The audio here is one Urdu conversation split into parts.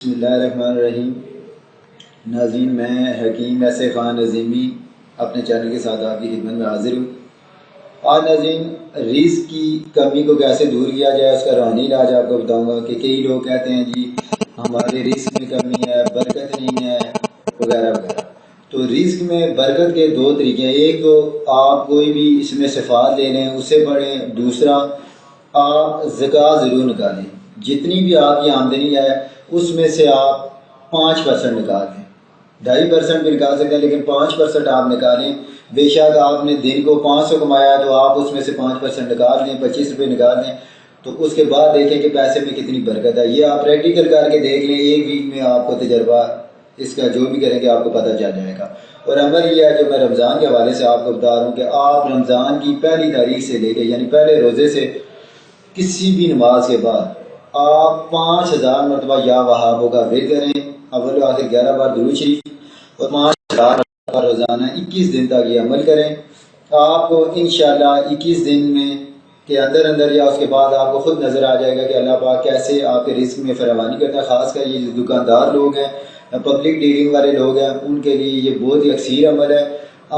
بسم اللہ الرحمن الرحیم۔ ناظرین، میں حکیم ایسے خان عظیمی اپنے چینل کے ساتھ آپ کی خدمت میں حاضر ہوں۔ آج ناظرین رزق کی کمی کو کیسے دور کیا جائے اس کا روحانی علاج آپ کو بتاؤں گا کہ کئی لوگ کہتے ہیں جی ہمارے رزق میں کمی ہے، برکت نہیں ہے وغیرہ وغیرہ۔ تو رزق میں برکت کے دو طریقے ہیں، ایک تو آپ کوئی بھی اس میں صفات لے لیں اسے پڑھیں، دوسرا آپ زکوٰۃ ضرور نکالیں۔ جتنی بھی آپ کی آمدنی ہے اس میں سے آپ 5% نکال دیں، 2.5% بھی نکال سکتے ہیں لیکن 5% آپ نکالیں۔ بے شک آپ نے دن کو 500 کمایا تو آپ اس میں سے 5% نکال دیں، 25 روپے نکال دیں، تو اس کے بعد دیکھیں کہ پیسے میں کتنی برکت ہے۔ یہ آپ پریکٹیکل کر کے دیکھ لیں، ایک ویک میں آپ کو تجربہ اس کا جو بھی کریں گے آپ کو پتہ چل جائے گا۔ اور عمل یہ ہے جو میں رمضان کے حوالے سے آپ کو بتا رہا ہوں کہ آپ رمضان کی پہلی تاریخ سے لے کے یعنی پہلے روزے سے کسی بھی نماز کے بعد آپ 5000 مرتبہ یا وہابوں کا ورد کریں، اول و آخر 11 بار درود شریف، اور 5000 مرتبہ روزانہ 21 دن تک یہ عمل کریں۔ آپ کو انشاءاللہ 21 دن میں کے اندر یا اس کے بعد آپ کو خود نظر آ جائے گا کہ اللہ پاک کیسے آپ کے رزق میں فراوانی کرتا ہے۔ خاص کر یہ جو دکاندار لوگ ہیں، پبلک ڈیلنگ والے لوگ ہیں، ان کے لیے یہ بہت ہی اکثیر عمل ہے۔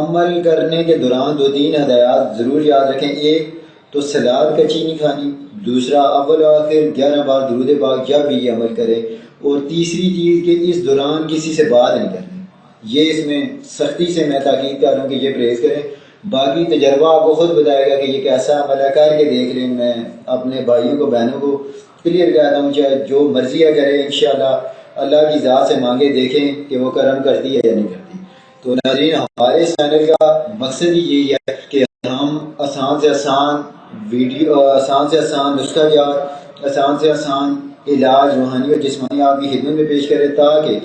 عمل کرنے کے دوران 2-3 ہدایات ضرور یاد رکھیں۔ ایک تو سلاد کچی نہیں کھانی، دوسرا اول و آخر 11 بار درود پاک جب بھی یہ عمل کرے، اور تیسری چیز کہ اس دوران کسی سے بات نہیں کرنی۔ یہ اس میں سختی سے میں تاکید کر رہا ہوں کہ یہ پرہیز کریں۔ باقی تجربہ آپ کو خود بتائے گا کہ یہ کیسا عمل ہے، کر کے دیکھ لیں۔ میں اپنے بھائیوں کو بہنوں کو کلیئر کہتا ہوں چاہے جو مرضی ہے کرے، انشاءاللہ اللہ کی ذات سے مانگے دیکھیں کہ وہ کرم کرتی ہے یا نہیں کرتی۔ تو ناظرین، ہمارے اس چینل کا مقصد ہی یہی ہے کہ ہم آسان سے آسان ویڈیو، آسان سے آسان نسخہ جات، آسان سے آسان علاج روحانی اور جسمانی آپ کی خدمت میں پیش کریں تاکہ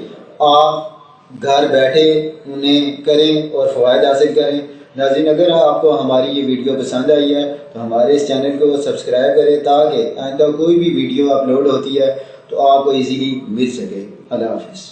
آپ گھر بیٹھے انہیں کریں اور فوائد حاصل کریں۔ ناظرین، اگر آپ کو ہماری یہ ویڈیو پسند آئی ہے تو ہمارے اس چینل کو سبسکرائب کریں تاکہ آئندہ کوئی بھی ویڈیو اپلوڈ ہوتی ہے تو آپ کو ایزیلی مل سکے۔ اللہ حافظ۔